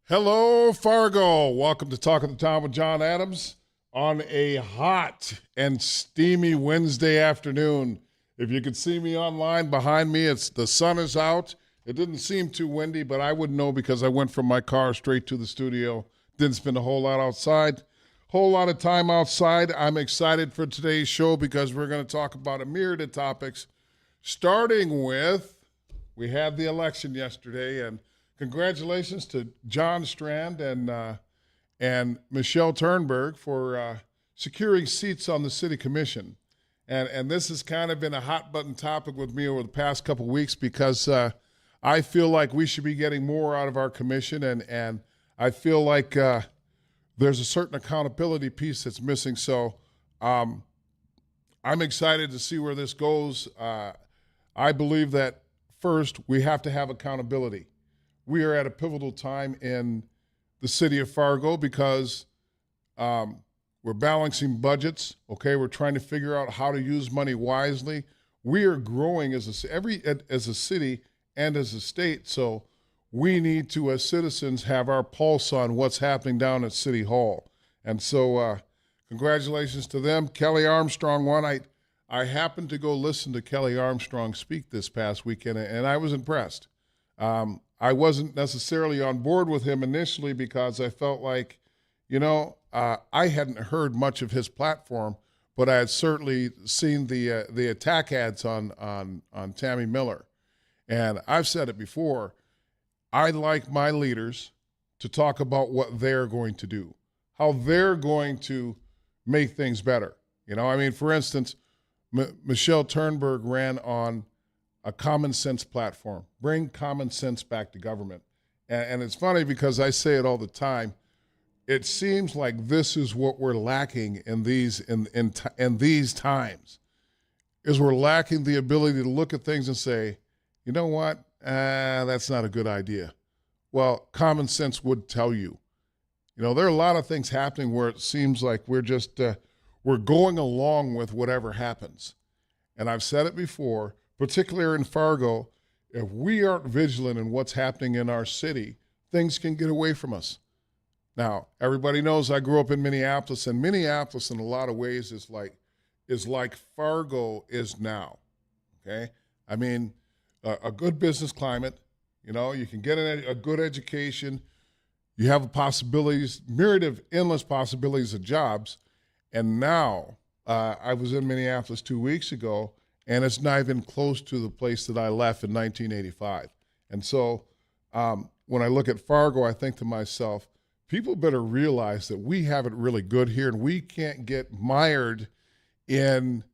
Hello, Fargo. Welcome to Talk of the Town with Jon Adams on a hot and steamy Wednesday afternoon. If you could see me online behind me, the sun is out. It didn't seem too windy, but I wouldn't know because I went from my car straight to the studio. Didn't spend a whole lot outside. Whole lot of time outside. I'm excited for today's show because we're going to talk about a myriad of topics, starting with, we had the election yesterday, and congratulations to John Strand and Michelle Turnberg for securing seats on the city commission. And this has kind of been a hot button topic with me over the past couple of weeks because I feel like we should be getting more out of our commission, and I feel like there's a certain accountability piece that's missing. So I'm excited to see where this goes. I believe that first we have to have accountability. We are at a pivotal time in the city of Fargo because we're balancing budgets, okay? We're trying to figure out how to use money wisely. We are growing as a city and as a state, so we need to, as citizens, have our pulse on what's happening down at City Hall. And so congratulations to them. Kelly Armstrong won. I happened to go listen to Kelly Armstrong speak this past weekend, and I was impressed. I wasn't necessarily on board with him initially because I felt like, I hadn't heard much of his platform, but I had certainly seen the attack ads on Tammy Miller. And I've said it before, I like my leaders to talk about what they're going to do, how they're going to make things better. For instance, Michelle Turnberg ran on a common sense platform. Bring common sense back to government. And it's funny because I say it all the time. It seems like this is what we're lacking in these times, is we're lacking the ability to look at things and say, you know what, that's not a good idea. Well, common sense would tell you. There are a lot of things happening where it seems like we're just, we're going along with whatever happens. And I've said it before, particularly in Fargo, if we aren't vigilant in what's happening in our city, things can get away from us. Now, everybody knows I grew up in Minneapolis, and Minneapolis in a lot of ways is like Fargo is now, okay? A good business climate, you can get a good education, you have myriad of endless possibilities of jobs, and now I was in Minneapolis 2 weeks ago, and it's not even close to the place that I left in 1985. And so when I look at Fargo, I think to myself, people better realize that we have it really good here, and we can't get mired in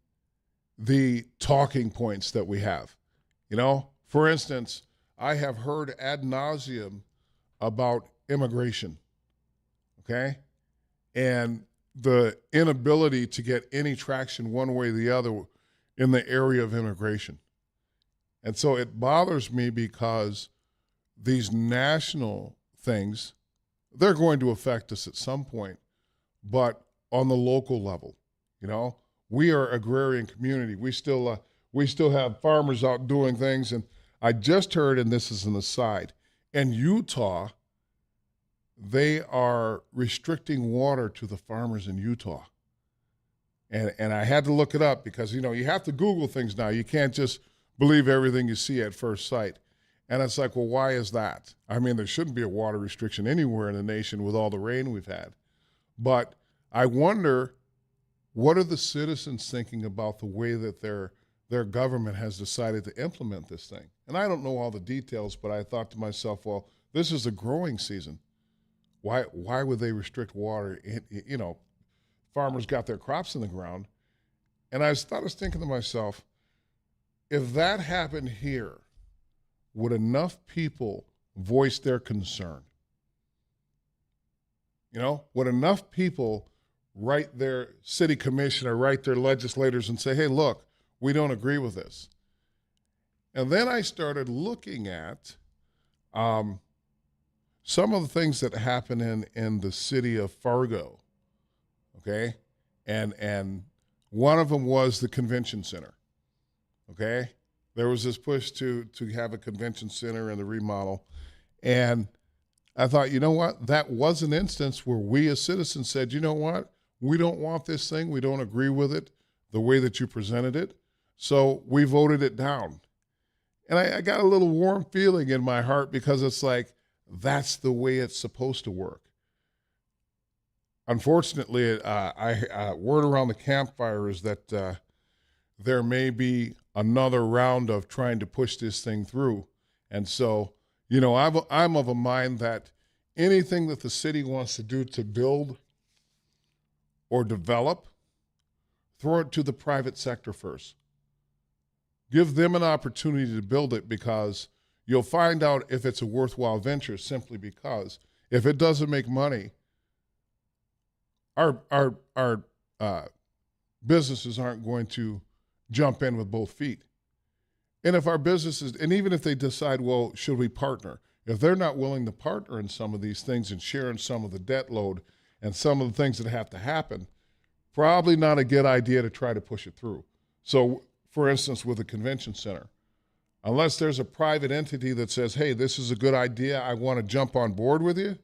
the talking points that we have. For instance, I have heard ad nauseum about immigration, okay? And the inability to get any traction one way or the other in the area of immigration. And so it bothers me because these national things, they're going to affect us at some point, but on the local level, we are an agrarian community. We still have farmers out doing things. And I just heard, and this is an aside, in Utah, they are restricting water to the farmers in Utah. And I had to look it up because, you have to Google things now. You can't just believe everything you see at first sight. And it's like, well, why is that? There shouldn't be a water restriction anywhere in the nation with all the rain we've had. But I wonder, what are the citizens thinking about the way that their government has decided to implement this thing? And I don't know all the details, but I thought to myself, well, this is a growing season. Why would they restrict water? Farmers got their crops in the ground. And I was thinking to myself, if that happened here, would enough people voice their concern? Would enough people write their city commission or write their legislators and say, hey, look, we don't agree with this? And then I started looking at some of the things that happen in the city of Fargo. Okay, and one of them was the convention center. Okay, there was this push to have a convention center and the remodel, and I thought, you know what? That was an instance where we as citizens said, you know what? We don't want this thing. We don't agree with it the way that you presented it. So we voted it down. And I got a little warm feeling in my heart because it's like, that's the way it's supposed to work. Unfortunately, word around the campfire is that there may be another round of trying to push this thing through. And so, I'm of a mind that anything that the city wants to do to build or develop, throw it to the private sector first. Give them an opportunity to build it, because you'll find out if it's a worthwhile venture simply because if it doesn't make money, our businesses aren't going to jump in with both feet. And if our businesses, and even if they decide, well, should we partner? If they're not willing to partner in some of these things and share in some of the debt load and some of the things that have to happen, probably not a good idea to try to push it through. So, for instance, with a convention center, unless there's a private entity that says, hey, this is a good idea, I want to jump on board with you,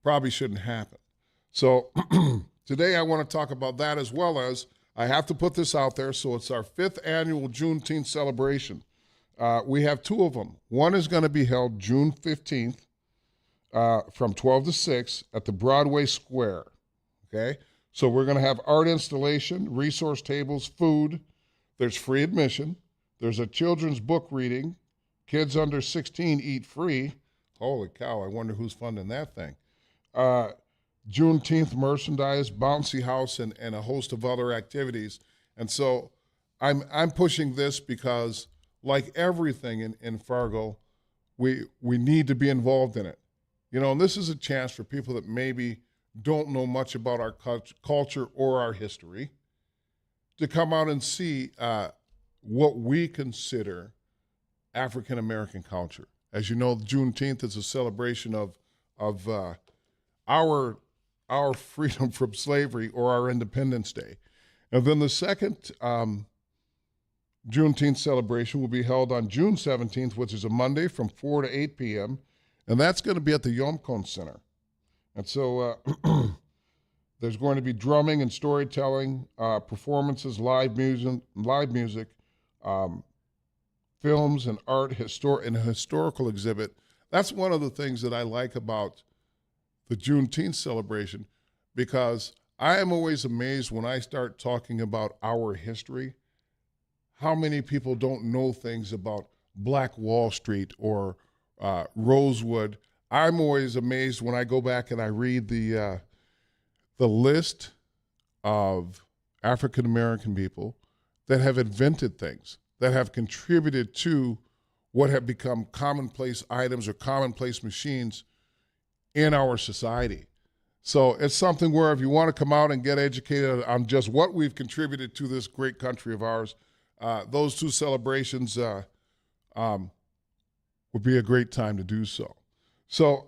probably shouldn't happen. So today I want to talk about that, as well as I have to put this out there. So it's our 5th annual Juneteenth celebration. We have 2 of them. One is going to be held June 15th from 12 to 6 at the Broadway Square. Okay? So we're going to have art installation, resource tables, food. There's free admission. There's a children's book reading. Kids under 16 eat free. Holy cow, I wonder who's funding that thing. Juneteenth merchandise, bouncy house, and a host of other activities. And so I'm pushing this because, like everything in Fargo, we need to be involved in it. And this is a chance for people that maybe don't know much about our culture or our history to come out and see what we consider African American culture. As you know, Juneteenth is a celebration of our freedom from slavery, or our Independence Day. And then the second Juneteenth celebration will be held on June 17th, which is a Monday, from 4 to 8 p.m., and that's going to be at the Yomcon Center. And so there's going to be drumming and storytelling, performances, live music, films and art, and a historical exhibit. That's one of the things that I like about the Juneteenth celebration, because I am always amazed when I start talking about our history, how many people don't know things about Black Wall Street or Rosewood. I'm always amazed when I go back and I read the list of African American people that have invented things, that have contributed to what have become commonplace items or commonplace machines in our society. So it's something where if you want to come out and get educated on just what we've contributed to this great country of ours, those 2 celebrations would be a great time to do so. So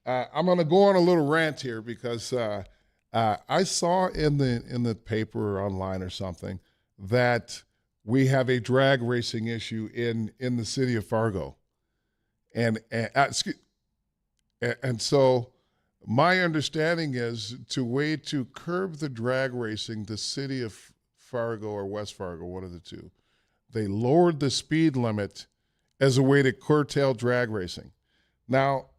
I'm going to go on a little rant here, because I saw in the paper or online or something that we have a drag racing issue in the city of Fargo, and so my understanding is, to curb the drag racing, the city of Fargo or West Fargo, one of the two, they lowered the speed limit as a way to curtail drag racing. Now,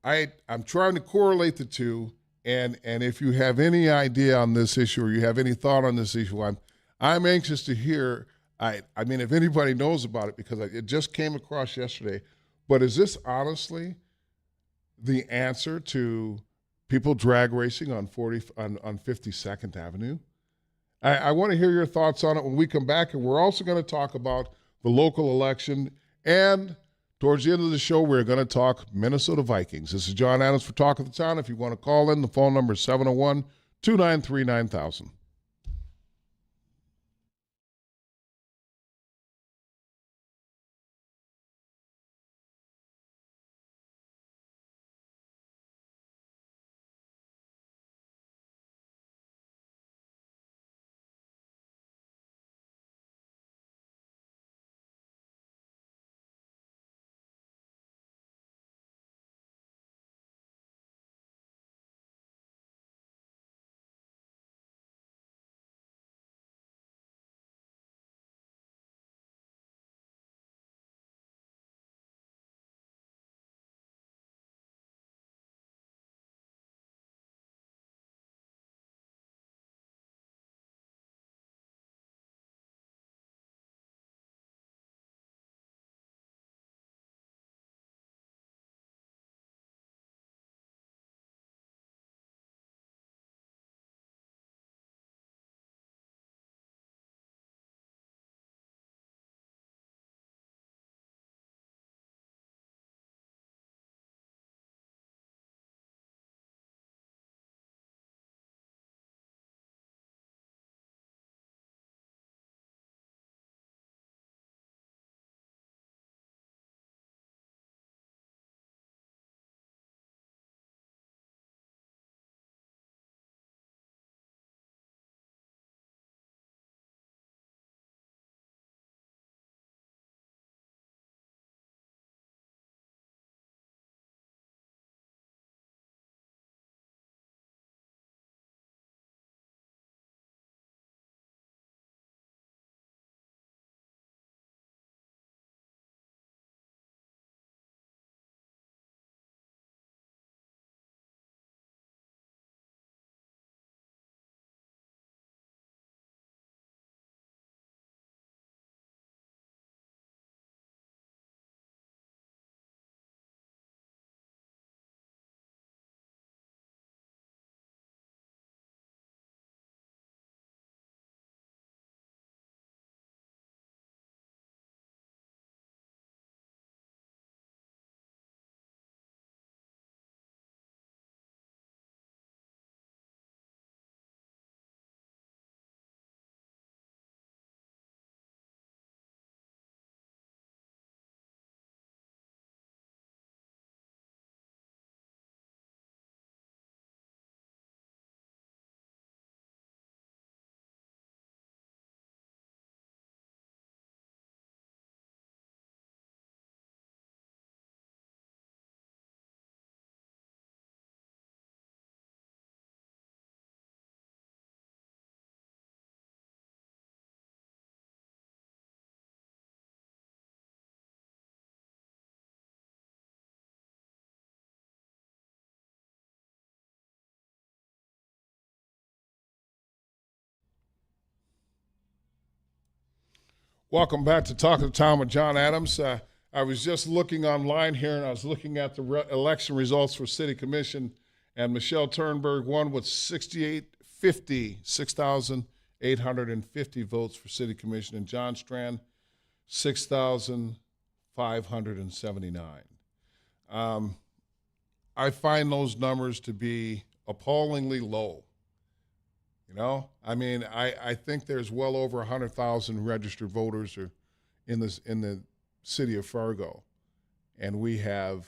I'm trying to correlate the two, and if you have any idea on this issue, or you have any thought on this issue, I'm anxious to hear. I mean, if anybody knows about it, because it just came across yesterday. But is this honestly the answer to people drag racing on 52nd Avenue? I want to hear your thoughts on it when we come back, and we're also going to talk about the local election, and towards the end of the show, we're going to talk Minnesota Vikings. This is Jon Adams for Talk of the Town. If you want to call in, the phone number is 701-293-9000. Welcome back to Talk of the Town with Jon Adams. I was just looking online here, and I was looking at the election results for City Commission, and Michelle Turnberg won with 6,850 votes for City Commission, and John Strand, 6,579. I find those numbers to be appallingly low. I think there's well over 100,000 registered voters in the city of Fargo, and we have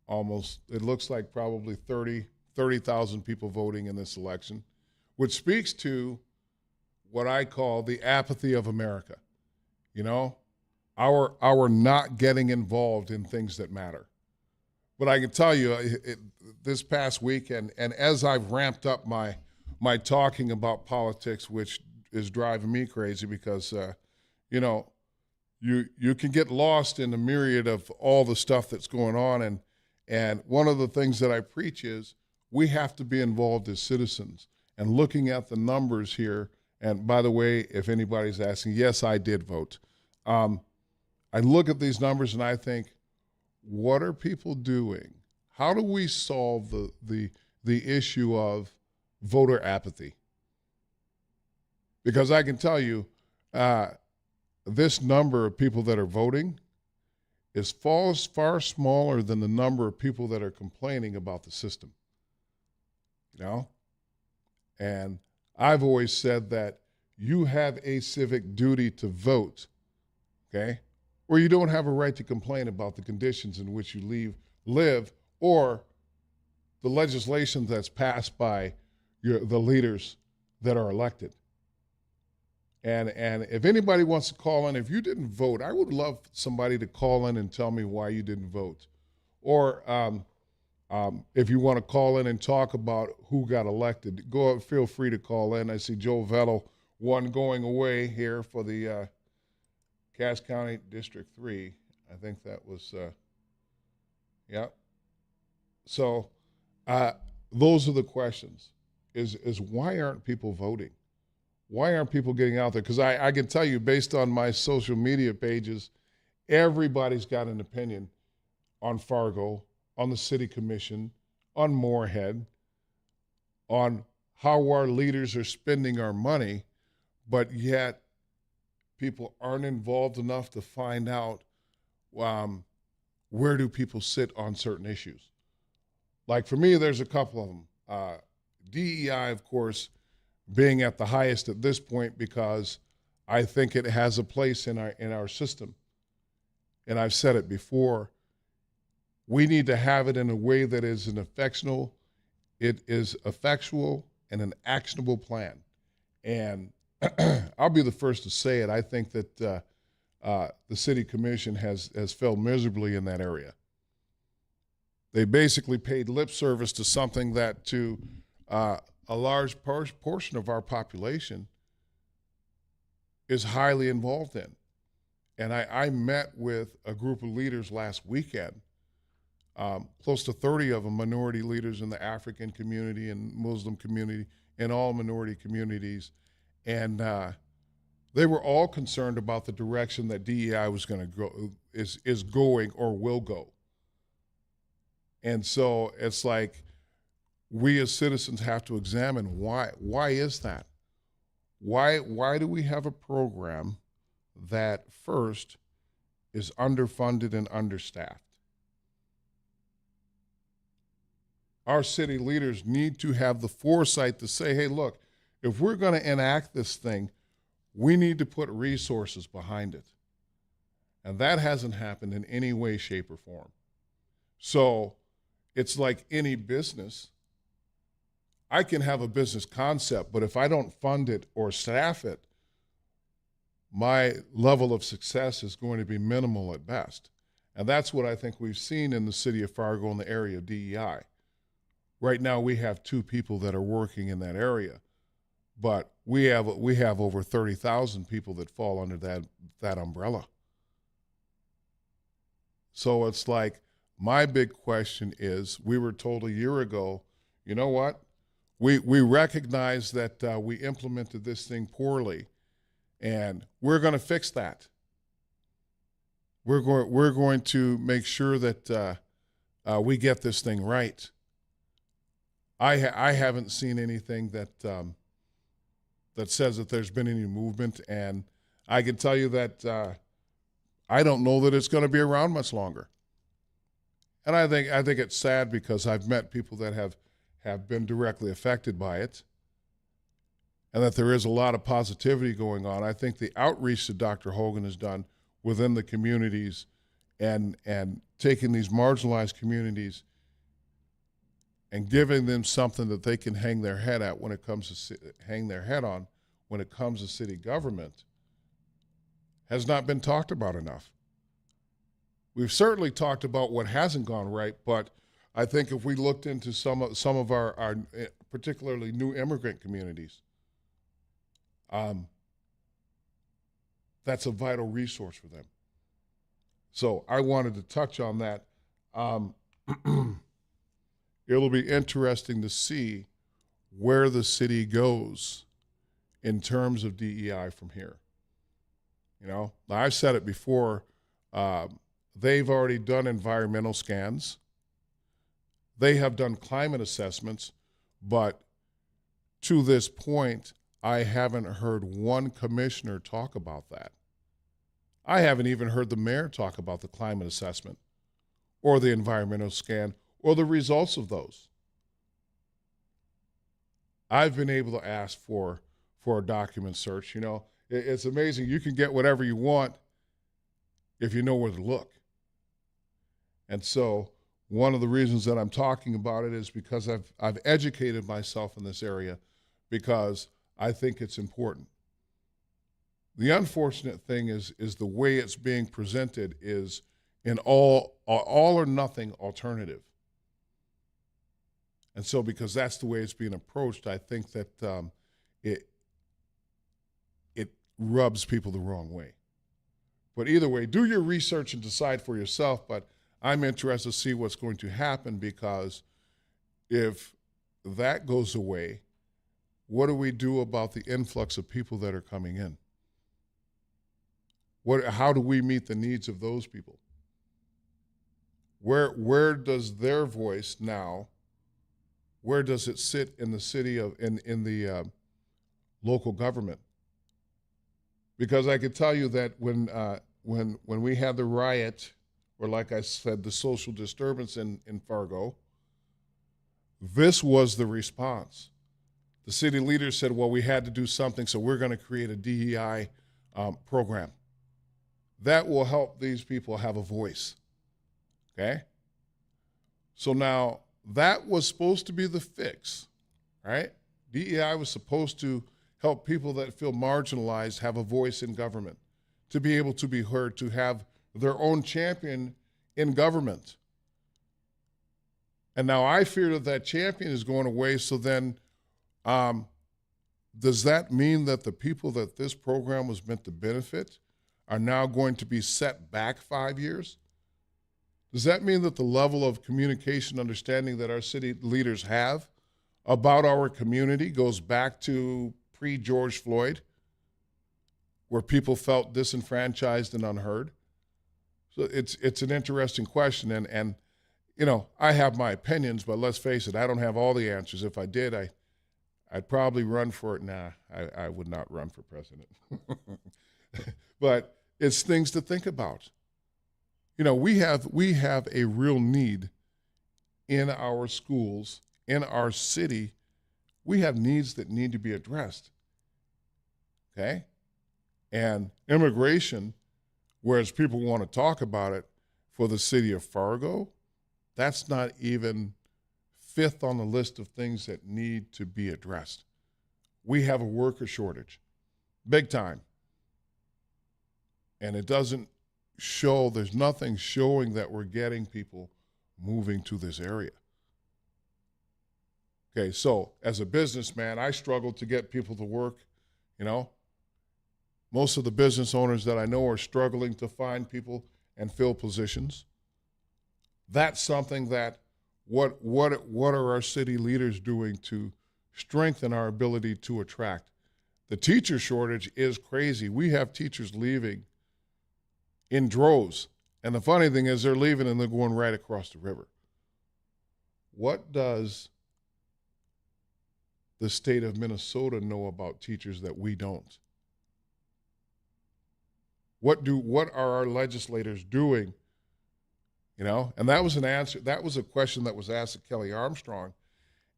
almost, it looks like probably 30,000 people voting in this election, which speaks to what I call the apathy of America. Our not getting involved in things that matter. But I can tell you, this past weekend, and as I've ramped up my talking about politics, which is driving me crazy because, you can get lost in the myriad of all the stuff that's going on. And one of the things that I preach is we have to be involved as citizens. And looking at the numbers here, and by the way, if anybody's asking, yes, I did vote. I look at these numbers and I think, what are people doing? How do we solve the issue of voter apathy? Because I can tell you, this number of people that are voting is far smaller than the number of people that are complaining about the system. And I've always said that you have a civic duty to vote, okay? Or you don't have a right to complain about the conditions in which you live or the legislation that's passed by the leaders that are elected. And if anybody wants to call in, if you didn't vote, I would love somebody to call in and tell me why you didn't vote. Or if you want to call in and talk about who got elected, feel free to call in. I see Joe Vettel, one going away here for the Cass County District 3. I think that was, yeah. So those are the questions, is why aren't people voting? Why aren't people getting out there? Because I can tell you, based on my social media pages, everybody's got an opinion on Fargo, on the city commission, on Moorhead, on how our leaders are spending our money, but yet people aren't involved enough to find out where do people sit on certain issues. Like for me, there's a couple of them. DEI, of course, being at the highest at this point because I think it has a place in our system. And I've said it before, we need to have it in a way that is effectual and an actionable plan. And I'll be the first to say it. I think that the city commission has failed miserably in that area. They basically paid lip service to something that to a large portion of our population is highly involved in. And I met with a group of leaders last weekend, close to 30 of them, minority leaders in the African community and Muslim community and all minority communities. And they were all concerned about the direction that DEI was going to go, is going or will go. And so it's like we as citizens have to examine why is that? Why do we have a program that first is underfunded and understaffed? Our city leaders need to have the foresight to say, hey, look, if we're going to enact this thing, we need to put resources behind it. And that hasn't happened in any way, shape, or form. So it's like any business. I can have a business concept, but if I don't fund it or staff it, my level of success is going to be minimal at best. And that's what I think we've seen in the city of Fargo in the area of DEI. Right now we have 2 people that are working in that area, but we have over 30,000 people that fall under that umbrella. So it's like, my big question is, we were told a year ago, you know what? We recognize that we implemented this thing poorly, And we're going to fix that. We're going to make sure that we get this thing right. I haven't seen anything that says that there's been any movement, and I can tell you that I don't know that it's going to be around much longer. And I think it's sad because I've met people that have been directly affected by it, and that there is a lot of positivity going on. I think the outreach that Dr. Hogan has done within the communities and taking these marginalized communities and giving them something that they can hang their head at when it comes to when it comes to city government has not been talked about enough. We've certainly talked about what hasn't gone right, but I think if we looked into some of our particularly new immigrant communities, that's a vital resource for them. So I wanted to touch on that. It'll be interesting to see where the city goes in terms of DEI from here. You know, I've said it before. They've already done environmental scans. They have done climate assessments, but to this point, I haven't heard one commissioner talk about that. I haven't even heard the mayor talk about the climate assessment or the environmental scan or the results of those. I've been able to ask for a document search. You know, it's amazing. You can get whatever you want if you know where to look. And so one of the reasons that I'm talking about it is because I've educated myself in this area because I think it's important. The unfortunate thing is the way it's being presented is an all or nothing alternative. And so because that's the way it's being approached, I think that it rubs people the wrong way. But either way, do your research and decide for yourself. But I'm interested to see what's going to happen, because if that goes away, what do we do about the influx of people that are coming in? How do we meet the needs of those people? Where does their voice now, where does it sit in the city in the local government? Because I could tell you that when we had the riot, or like I said, the social disturbance in Fargo, this was the response. The city leaders said, well, we had to do something, so we're going to create a DEI program. That will help these people have a voice, okay? So now, that was supposed to be the fix, right? DEI was supposed to help people that feel marginalized have a voice in government, to be able to be heard, to have their own champion in government. And now I fear that champion is going away, so then does that mean that the people that this program was meant to benefit are now going to be set back 5 years? Does that mean that the level of communication understanding that our city leaders have about our community goes back to pre-George Floyd, where people felt disenfranchised and unheard? So it's an interesting question, and you know, I have my opinions, but let's face it, I don't have all the answers. If I did, I'd probably run for it. Nah, I would not run for president. But it's things to think about. You know, we have a real need in our schools, in our city. We have needs that need to be addressed, okay? And immigration, whereas people want to talk about it, for the city of Fargo, that's not even fifth on the list of things that need to be addressed. We have a worker shortage, big time. And it doesn't show, there's nothing showing that we're getting people moving to this area. Okay, so as a businessman, I struggle to get people to work, you know. Most of the business owners that I know are struggling to find people and fill positions. That's something that, what are our city leaders doing to strengthen our ability to attract? The teacher shortage is crazy. We have teachers leaving in droves. And the funny thing is they're leaving and they're going right across the river. What does the state of Minnesota know about teachers that we don't? What are our legislators doing? You know, and that was an answer. That was a question that was asked of Kelly Armstrong,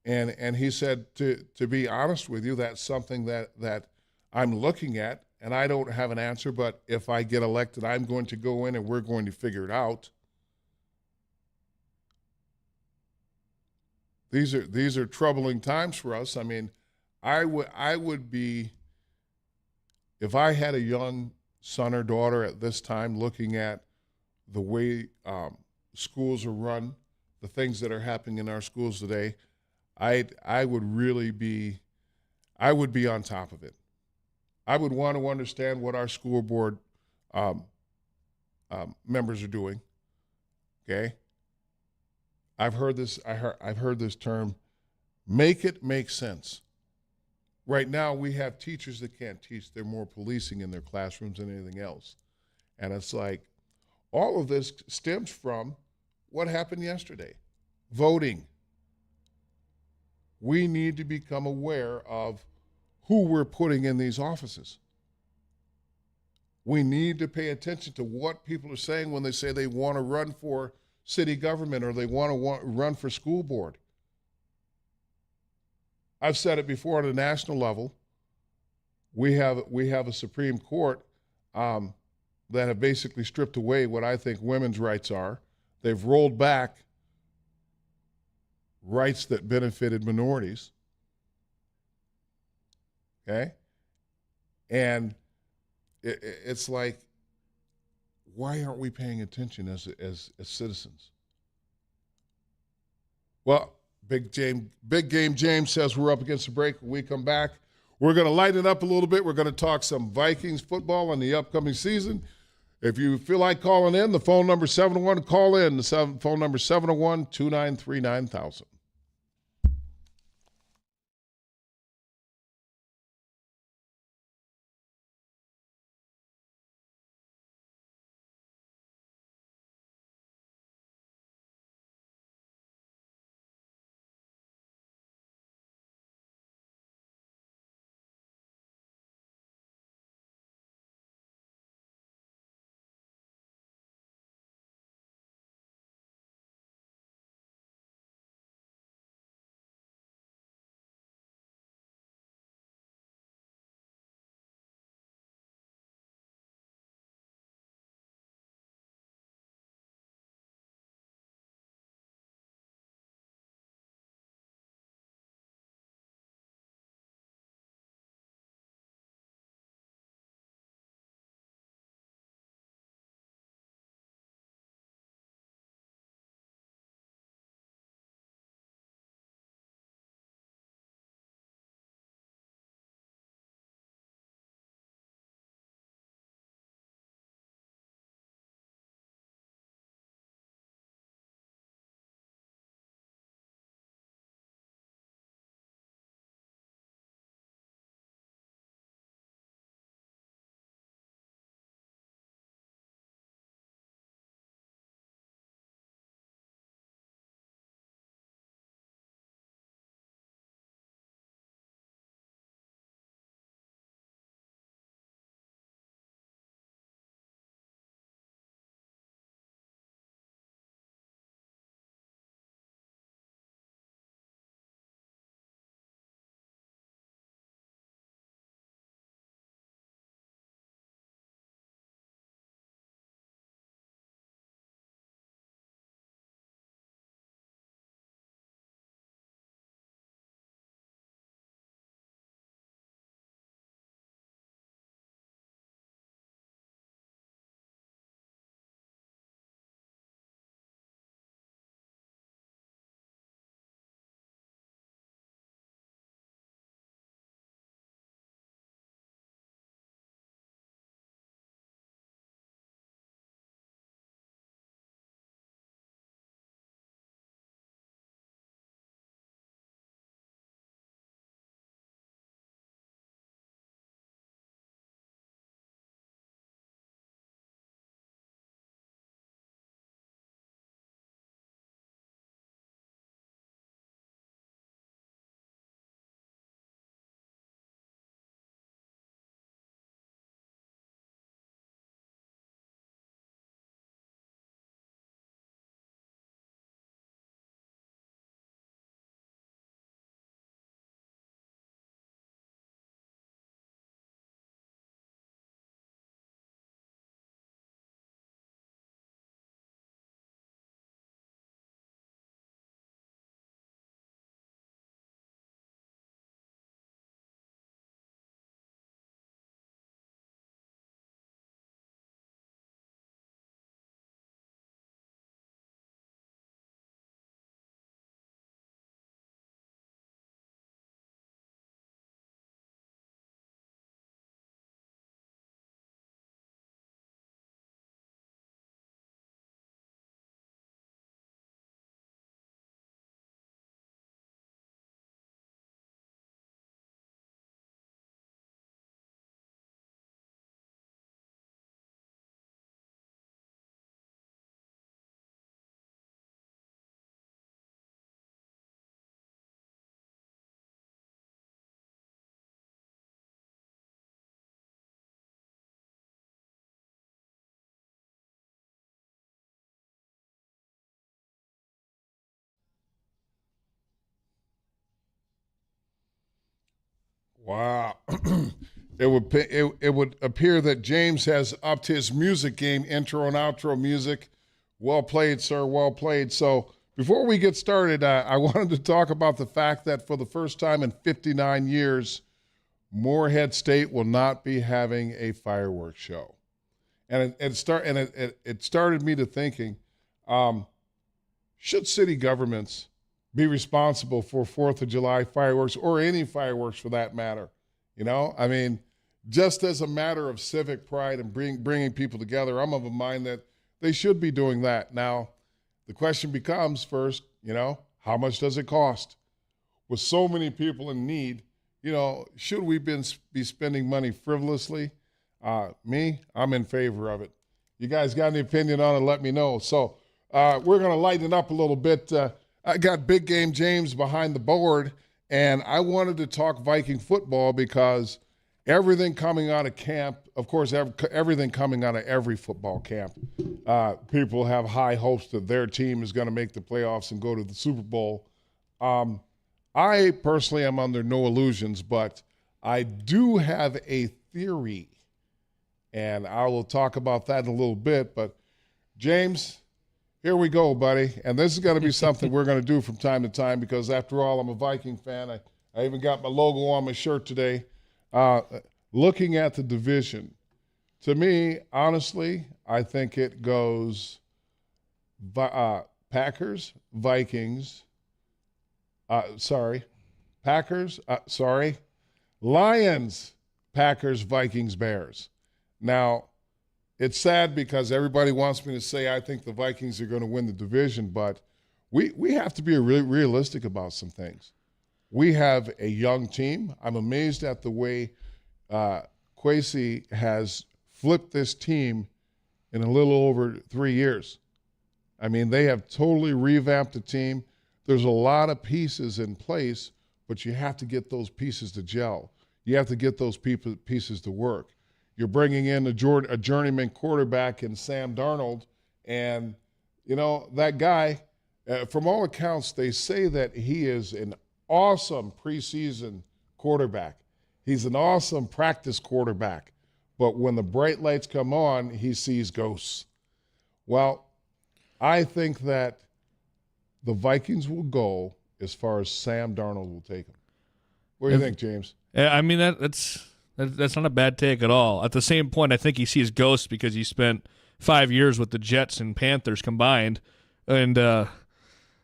and he said, to be honest with you, that's something that I'm looking at, and I don't have an answer. But if I get elected, I'm going to go in and we're going to figure it out. These are troubling times for us. I mean, I would be, if I had a young son or daughter at this time looking at the way schools are run, the things that are happening in our schools today, I would really be, I would be on top of it. I would want to understand what our school board um, members are doing. Okay, I've heard this. I've heard this term. Make it make sense. Right now, we have teachers that can't teach. They're more policing in their classrooms than anything else, and it's like all of this stems from what happened yesterday, voting. We need to become aware of who we're putting in these offices. We need to pay attention to what people are saying when they say they want to run for city government or they want to run for school board. I've said it before on a national level. We have a Supreme Court that have basically stripped away what I think women's rights are. They've rolled back rights that benefited minorities. Okay? And it's like, why aren't we paying attention as citizens? Well, Big Game James says we're up against the break. When we come back, we're going to lighten it up a little bit. We're going to talk some Vikings football in the upcoming season. If you feel like calling in, the phone number 701, call in. The phone number 701-293-9000. Wow. It would appear that James has upped his music game, intro and outro music. Well played, sir. Well played. So before we get started, I wanted to talk about the fact that for the first time in 59 years, Morehead State will not be having a fireworks show. And it started me to thinking, should city governments be responsible for 4th of July fireworks or any fireworks for that matter? I mean, just as a matter of civic pride and bringing people together, I'm of a mind that they should be doing that. Now, the question becomes first, how much does it cost? With so many people in need, should we be spending money frivolously? Me, I'm in favor of it. You guys got any opinion on it, let me know. So we're going to lighten it up a little bit. I got Big Game James behind the board, and I wanted to talk Viking football because everything coming out of camp, of course, everything coming out of every football camp, people have high hopes that their team is going to make the playoffs and go to the Super Bowl. I personally am under no illusions, but I do have a theory, and I will talk about that in a little bit. But, James, here we go, buddy. And this is going to be something we're going to do from time to time because, after all, I'm a Viking fan. I even got my logo on my shirt today. Looking at the division, to me, honestly, I think it goes Packers, Vikings, Lions, Packers, Vikings, Bears. Now, it's sad because everybody wants me to say I think the Vikings are going to win the division, but we have to be realistic about some things. We have a young team. I'm amazed at the way Kwesi has flipped this team in a little over 3 years. I mean, they have totally revamped the team. There's a lot of pieces in place, but you have to get those pieces to gel. You have to get those pieces to work. You're bringing in a journeyman quarterback in Sam Darnold, and, that guy, from all accounts, they say that he is an awesome preseason quarterback. He's an awesome practice quarterback. But when the bright lights come on, he sees ghosts. Well, I think that the Vikings will go as far as Sam Darnold will take them. What do you think, James? I mean, that's not a bad take at all. At the same point, I think he sees ghosts because he spent 5 years with the Jets and Panthers combined. And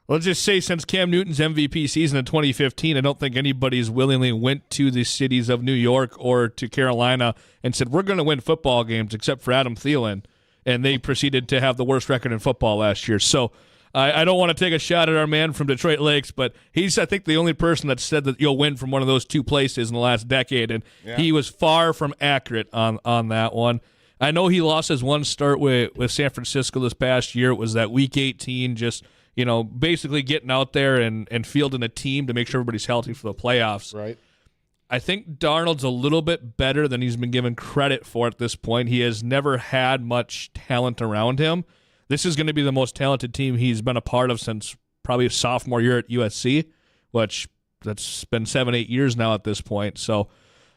let's just say since Cam Newton's MVP season in 2015, I don't think anybody's willingly went to the cities of New York or to Carolina and said, we're going to win football games except for Adam Thielen. And they proceeded to have the worst record in football last year. So I don't want to take a shot at our man from Detroit Lakes, but he's, I think, the only person that said that you'll win from one of those two places in the last decade, and He was far from accurate on that one. I know he lost his one start with San Francisco this past year. It was that Week 18, just basically getting out there and fielding a team to make sure everybody's healthy for the playoffs. Right. I think Darnold's a little bit better than he's been given credit for at this point. He has never had much talent around him. This is going to be the most talented team he's been a part of since probably his sophomore year at USC, which that's been 7-8 years now at this point. So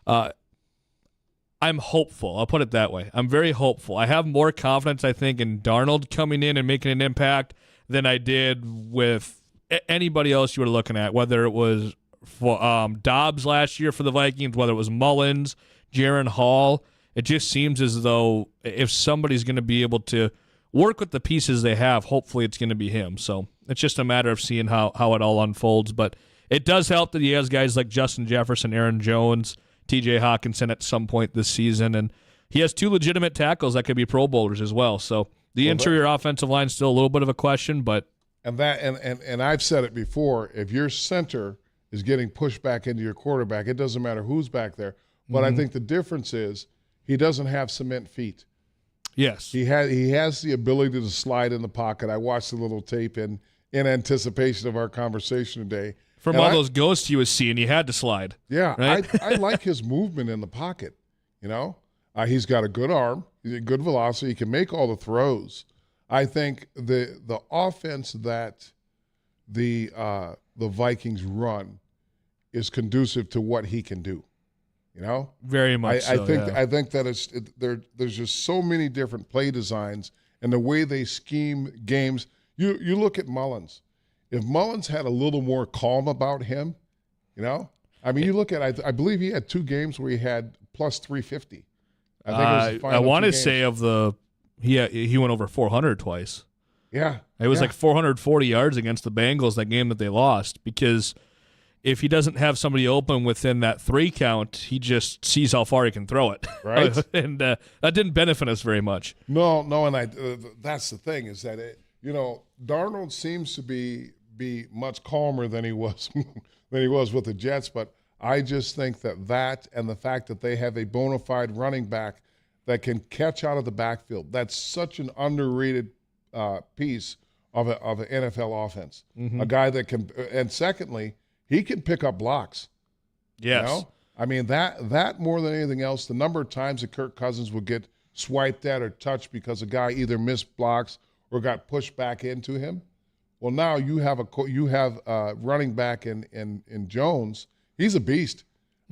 I'm hopeful. I'll put it that way. I'm very hopeful. I have more confidence, I think, in Darnold coming in and making an impact than I did with anybody else you were looking at, whether it was for Dobbs last year for the Vikings, whether it was Mullins, Jaron Hall. It just seems as though if somebody's going to be able to work with the pieces they have, hopefully it's going to be him. So it's just a matter of seeing how it all unfolds. But it does help that he has guys like Justin Jefferson, Aaron Jones, TJ Hawkinson at some point this season. And he has two legitimate tackles that could be Pro Bowlers as well. So the interior offensive line is still a little bit of a question. But and I've said it before, if your center is getting pushed back into your quarterback, it doesn't matter who's back there. But I think the difference is he doesn't have cement feet. Yes. He has the ability to slide in the pocket. I watched a little tape in anticipation of our conversation today. From all those ghosts you was seeing, he had to slide. Yeah, right? I like his movement in the pocket. He's got a good arm. He's a good velocity. He can make all the throws. I think the offense that the Vikings run is conducive to what he can do. You know, Very much I so, think yeah. I think that there's just so many different play designs and the way they scheme games. You look at Mullins. If Mullins had a little more calm about him, you know, I mean, you look at I believe he had 2 games where he had plus 350. I think it was the final I want 2 to games. say of the he went over 400 twice. Yeah, It was yeah. like 440 yards against the Bengals that game that they lost, because if he doesn't have somebody open within that 3 count, he just sees how far he can throw it. Right. And that didn't benefit us very much. No, and that's the thing is that Darnold seems to be much calmer than he was with the Jets, but I just think that and the fact that they have a bona fide running back that can catch out of the backfield, that's such an underrated piece of an NFL offense. Mm-hmm. A guy that can, and secondly, he can pick up blocks. Yes. You know? I mean, that more than anything else, the number of times that Kirk Cousins would get swiped at or touched because a guy either missed blocks or got pushed back into him. Well, now you have a running back in Jones. He's a beast.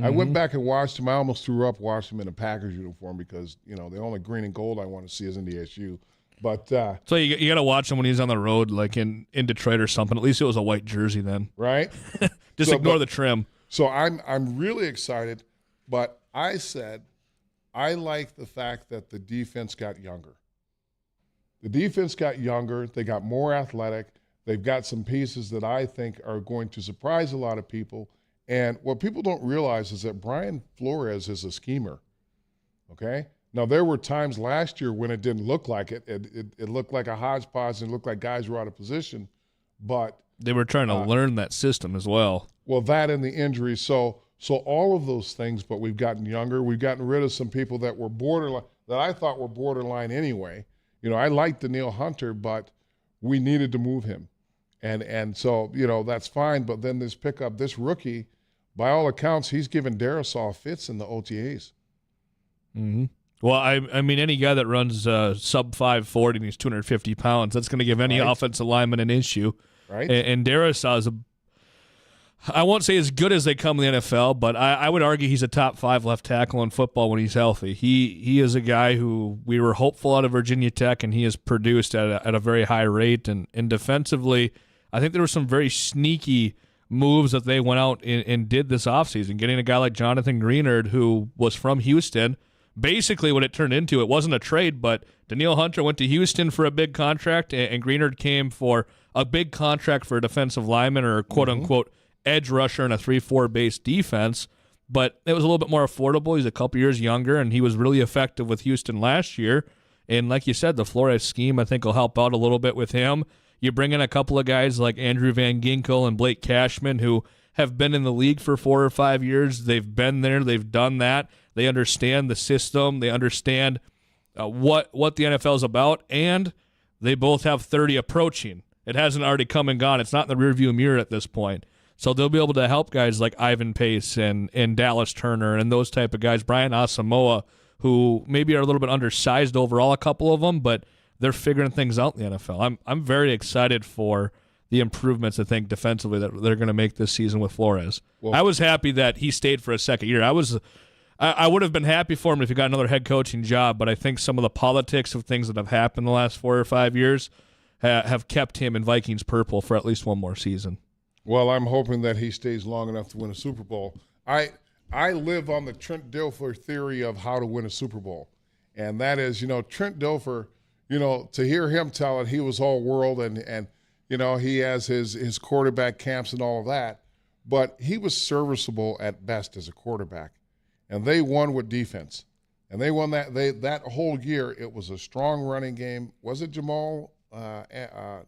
I went back and watched him. I almost threw up watching him in a Packers uniform because, the only green and gold I want to see is in the SU. But So you got to watch him when he's on the road, like in Detroit or something. At least it was a white jersey then. right. Just ignore the trim. So I'm really excited, but I said I like the fact that the defense got younger. The defense got younger. They got more athletic. They've got some pieces that I think are going to surprise a lot of people. And what people don't realize is that Brian Flores is a schemer, okay? Now, there were times last year when it didn't look like it. It looked like a hodgepodge and it looked like guys were out of position. But They were trying to learn that system as well. well, that and the injuries. So all of those things, but we've gotten younger. We've gotten rid of some people that were borderline, that I thought were borderline anyway. I liked Danielle Hunter, but we needed to move him. And so, that's fine. But then this rookie, by all accounts, he's given Darisaw fits in the OTAs. Mm-hmm. Well, I mean, any guy that runs sub 540 and he's 250 pounds, that's going to give any Right. offensive lineman an issue. Right. And Darisaw is I won't say as good as they come in the NFL, but I would argue he's a top 5 left tackle in football when he's healthy. He is a guy who we were hopeful out of Virginia Tech, and he has produced at a very high rate. And defensively, I think there were some very sneaky moves that they went out and did this offseason, getting a guy like Jonathan Greenard, who was from Houston. Basically what it turned into, it wasn't a trade, but Danielle Hunter went to Houston for a big contract, and Greenard came for a big contract for a defensive lineman or quote-unquote edge rusher in a 3-4 base defense. But it was a little bit more affordable. He's a couple years younger, and he was really effective with Houston last year. And like you said, the Flores scheme, I think, will help out a little bit with him. You bring in a couple of guys like Andrew Van Ginkel and Blake Cashman who have been in the league for 4 or 5 years. They've been there. They've done that. They understand the system. They understand what the NFL is about, and they both have 30 approaching. It hasn't already come and gone. It's not in the rearview mirror at this point. So they'll be able to help guys like Ivan Pace and Dallas Turner and those type of guys, Brian Asamoah, who maybe are a little bit undersized overall, a couple of them, but they're figuring things out in the NFL. I'm very excited for the improvements, I think, defensively that they're going to make this season with Flores. Well, I was happy that he stayed for a second year. I would have been happy for him if he got another head coaching job, but I think some of the politics of things that have happened the last 4 or 5 years have kept him in Vikings purple for at least one more season. Well, I'm hoping that he stays long enough to win a Super Bowl. I live on the Trent Dilfer theory of how to win a Super Bowl. And that is, Trent Dilfer, to hear him tell it, he was all world and he has his quarterback camps and all of that. But he was serviceable at best as a quarterback. And they won with defense. And they won that whole year. It was a strong running game. Was it Jamal? I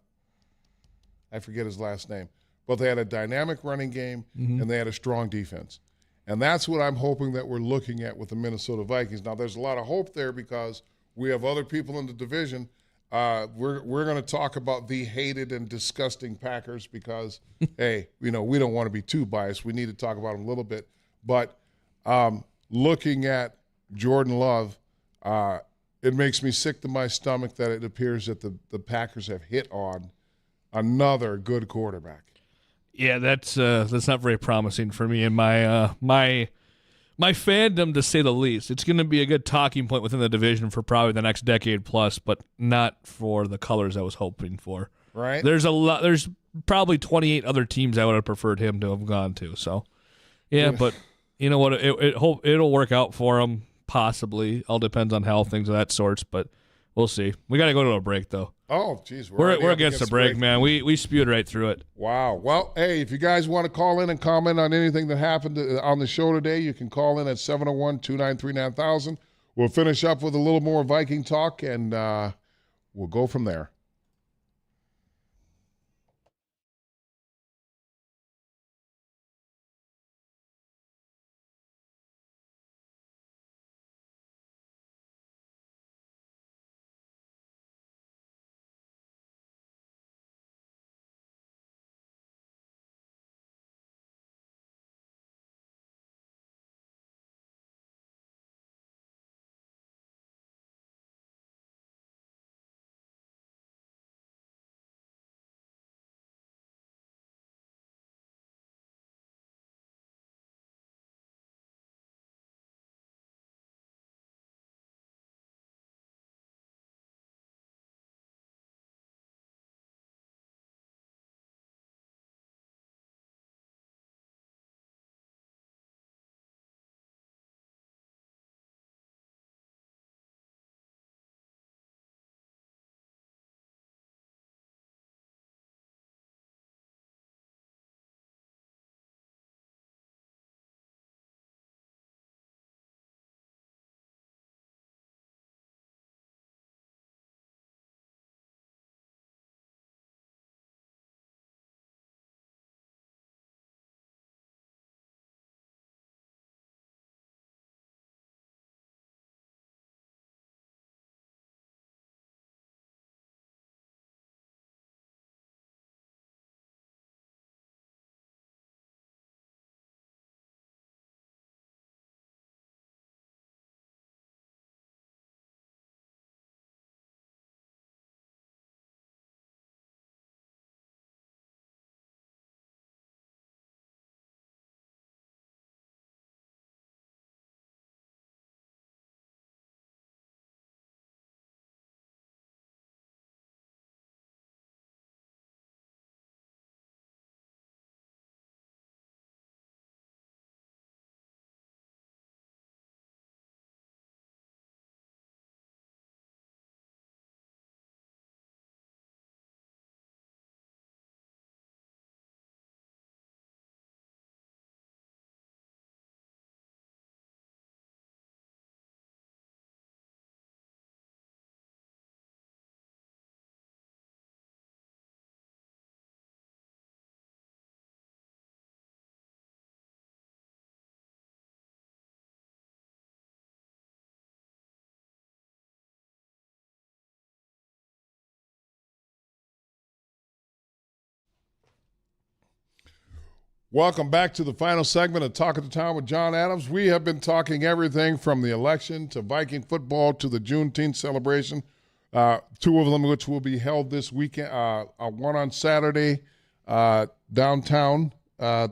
forget his last name. But they had a dynamic running game, and they had a strong defense. And that's what I'm hoping that we're looking at with the Minnesota Vikings. Now, there's a lot of hope there because we have other people in the division. We're going to talk about the hated and disgusting Packers because, hey, we don't want to be too biased. We need to talk about them a little bit. But looking at Jordan Love, it makes me sick to my stomach that it appears that the Packers have hit on another good quarterback. Yeah, that's not very promising for me and my my fandom, to say the least. It's going to be a good talking point within the division for probably the next decade plus, but not for the colors I was hoping for. Right. There's probably 28 other teams I would have preferred him to have gone to. So, yeah, but you know what? It'll work out for him, possibly. All depends on health, things of that sorts, but we'll see. We got to go to a break, though. Oh, geez. We're against the break, man. We spewed right through it. Wow. Well, hey, if you guys want to call in and comment on anything that happened on the show today, you can call in at 701-293-9000. We'll finish up with a little more Viking talk, and we'll go from there. Welcome back to the final segment of Talk of the Town with Jon Adams. We have been talking everything from the election to Viking football to the Juneteenth celebration, two of them which will be held this weekend, one on Saturday downtown. Let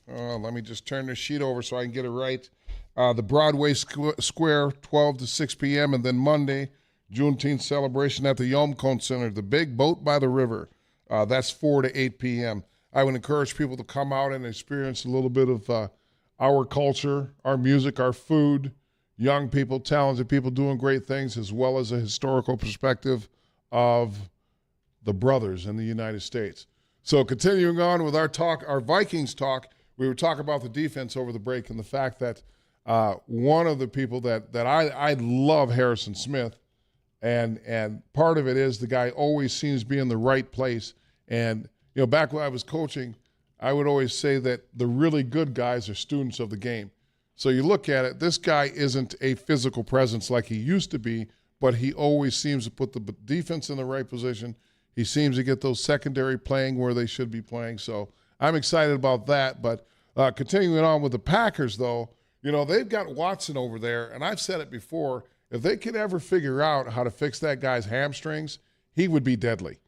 me just turn this sheet over so I can get it right. The Broadway Square, 12 to 6 p.m., and then Monday, Juneteenth celebration at the Yomcon Center, the big boat by the river. That's 4 to 8 p.m. I would encourage people to come out and experience a little bit of our culture, our music, our food, young people, talented people doing great things, as well as a historical perspective of the brothers in the United States. So continuing on with our talk, our Vikings talk, we were talking about the defense over the break and the fact that one of the people that I love, Harrison Smith, and part of it is the guy always seems to be in the right place. And you know, back when I was coaching, I would always say that the really good guys are students of the game. So you look at it, this guy isn't a physical presence like he used to be, but he always seems to put the defense in the right position. He seems to get those secondary playing where they should be playing. So I'm excited about that. But continuing on with the Packers, though, you know, they've got Watson over there, and I've said it before, if they could ever figure out how to fix that guy's hamstrings, he would be deadly.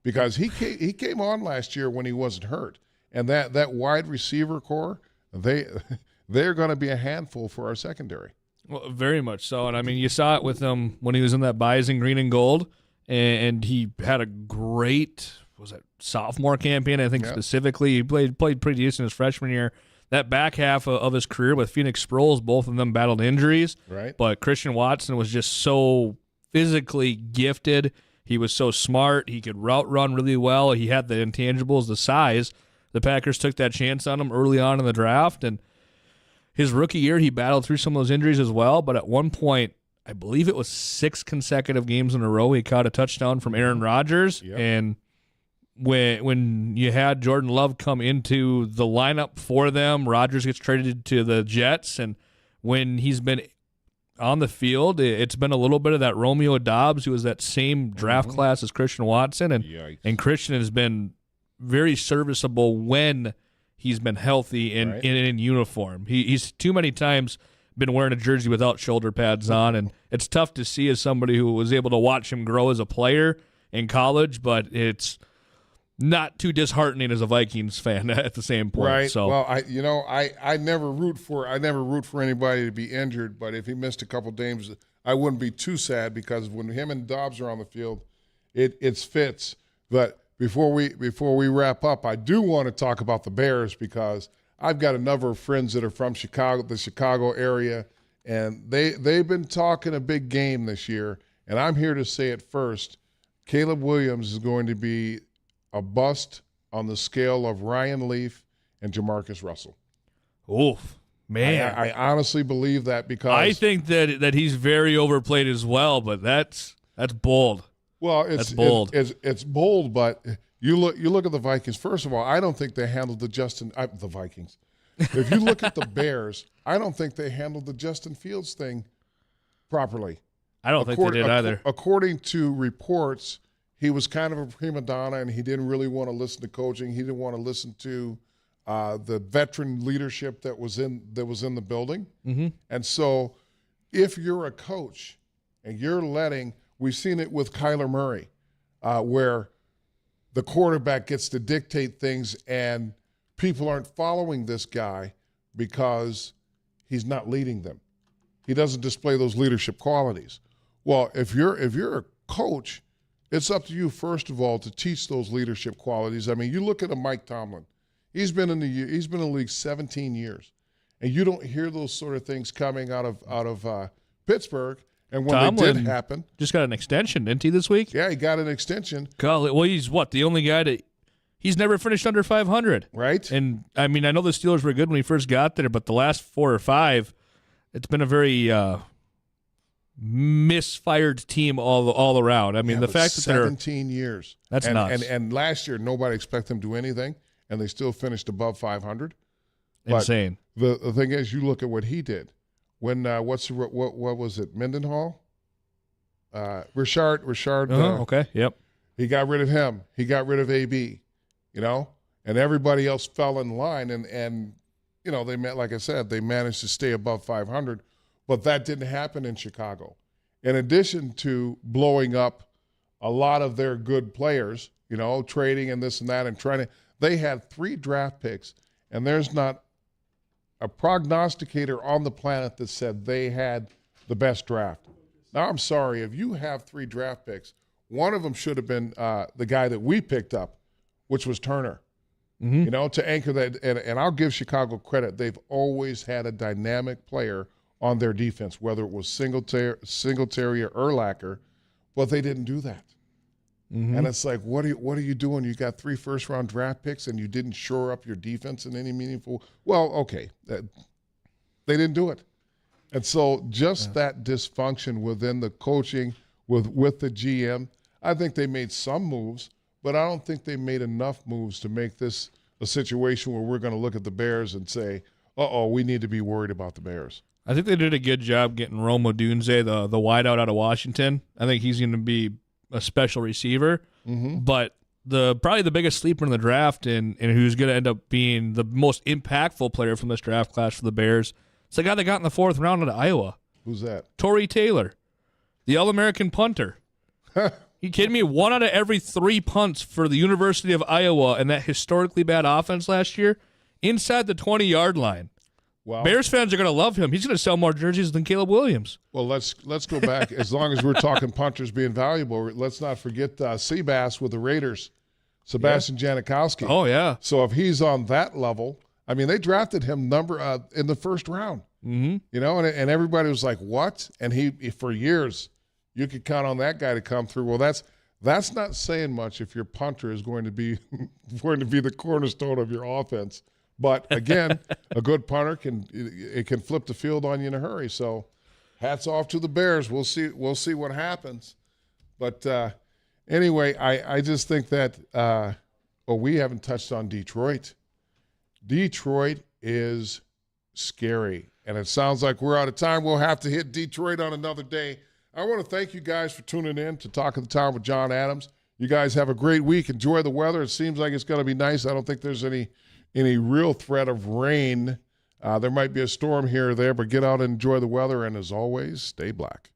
Because he came on last year when he wasn't hurt, and that wide receiver core, they they're going to be a handful for our secondary. Well, very much so. And, I mean, you saw it with him when he was in that Bison green and gold, and he had a great, sophomore campaign, I think, specifically. He played pretty decent his freshman year. That back half of his career with Phoenix Sproles, both of them battled injuries. Right. But Christian Watson was just so physically gifted. He was so smart. He could route run really well. He had the intangibles, the size. The Packers took that chance on him early on in the draft, and his rookie year, he battled through some of those injuries as well, but at one point, I believe it was 6 consecutive games in a row, he caught a touchdown from Aaron Rodgers, and when you had Jordan Love come into the lineup for them, Rodgers gets traded to the Jets, and when he's been on the field, it's been a little bit of that Romeo Dobbs, who was that same draft class as Christian Watson, and Christian has been very serviceable when he's been healthy and in uniform. He's too many times been wearing a jersey without shoulder pads on, and it's tough to see as somebody who was able to watch him grow as a player in college, but it's not too disheartening as a Vikings fan at the same point. Right. So, well, I never root for anybody to be injured, but if he missed a couple games, I wouldn't be too sad, because when him and Dobbs are on the field, it fits. But before we wrap up, I do want to talk about the Bears, because I've got a number of friends that are from Chicago, the Chicago area, and they've been talking a big game this year. And I'm here to say it first: Caleb Williams is going to be a bust on the scale of Ryan Leaf and Jamarcus Russell. Oof, man! I honestly believe that, because I think that he's very overplayed as well, but that's bold. Well, it's bold. It's bold, but you look at the Vikings. First of all, I don't think they handled the Vikings. If you look at the Bears, I don't think they handled the Justin Fields thing properly. I don't think they did either. According to reports, he was kind of a prima donna, and he didn't really want to listen to coaching. He didn't want to listen to the veteran leadership that was in the building. Mm-hmm. And so, if you're a coach and you're letting we've seen it with Kyler Murray, where the quarterback gets to dictate things and people aren't following this guy because he's not leading them. He doesn't display those leadership qualities. Well, if you're a coach, it's up to you, first of all, to teach those leadership qualities. I mean, you look at a Mike Tomlin. He's been in the league 17 years, and you don't hear those sort of things coming out of Pittsburgh. And when Tomlin they did happen, just got an extension, didn't he, this week? Yeah, he got an extension. Well, he's the only guy he's never finished under 500. Right. And, I mean, I know the Steelers were good when he first got there, but the last 4 or 5, it's been a very misfired team all around. I mean, the fact that 17 years. That's nuts. And last year, nobody expected them to do anything, and they still finished above 500. Insane. But the thing is, you look at what he did. When what was it? Mendenhall, Richard. Okay. Yep. He got rid of him. He got rid of AB. And everybody else fell in line. And they like I said, they managed to stay above 500, but that didn't happen in Chicago. In addition to blowing up a lot of their good players, trading and this and that, and they had 3 draft picks, and there's not a prognosticator on the planet that said they had the best draft. Now, I'm sorry, if you have 3 draft picks, one of them should have been the guy that we picked up, which was Turner. Mm-hmm. To anchor that. And I'll give Chicago credit. They've always had a dynamic player on their defense, whether it was Singletary or Urlacher, but they didn't do that. Mm-hmm. And it's like, what are you doing? You got 3 first-round draft picks, and you didn't shore up your defense in any meaningful. Well, okay, they didn't do it, and so just that dysfunction within the coaching with the GM. I think they made some moves, but I don't think they made enough moves to make this a situation where we're going to look at the Bears and say, "Uh-oh, we need to be worried about the Bears." I think they did a good job getting Rome Odunze, the wideout out of Washington. I think he's going to be a special receiver, but probably the biggest sleeper in the draft and who's going to end up being the most impactful player from this draft class for the Bears, it's the guy that got in the 4th round out of Iowa. Who's that? Torrey Taylor, the All-American punter. You kidding me? 1 out of every 3 punts for the University of Iowa and that historically bad offense last year inside the 20-yard line. Well, Bears fans are going to love him. He's going to sell more jerseys than Caleb Williams. Well, let's go back. As long as we're talking punters being valuable, let's not forget Seabass with the Raiders, Sebastian Janikowski. Oh, yeah. So if he's on that level, I mean, they drafted him in the first round. Mm-hmm. You know, and everybody was like, "What?" And he for years, you could count on that guy to come through. Well, that's not saying much if your punter is going to be the cornerstone of your offense. But again, a good punter can flip the field on you in a hurry. So, hats off to the Bears. We'll see what happens. But anyway, I just think that we haven't touched on Detroit. Detroit is scary, and it sounds like we're out of time. We'll have to hit Detroit on another day. I want to thank you guys for tuning in to Talk of the Town with Jon Adams. You guys have a great week. Enjoy the weather. It seems like it's going to be nice. I don't think there's any real threat of rain. There might be a storm here or there, but get out and enjoy the weather. And as always, stay black.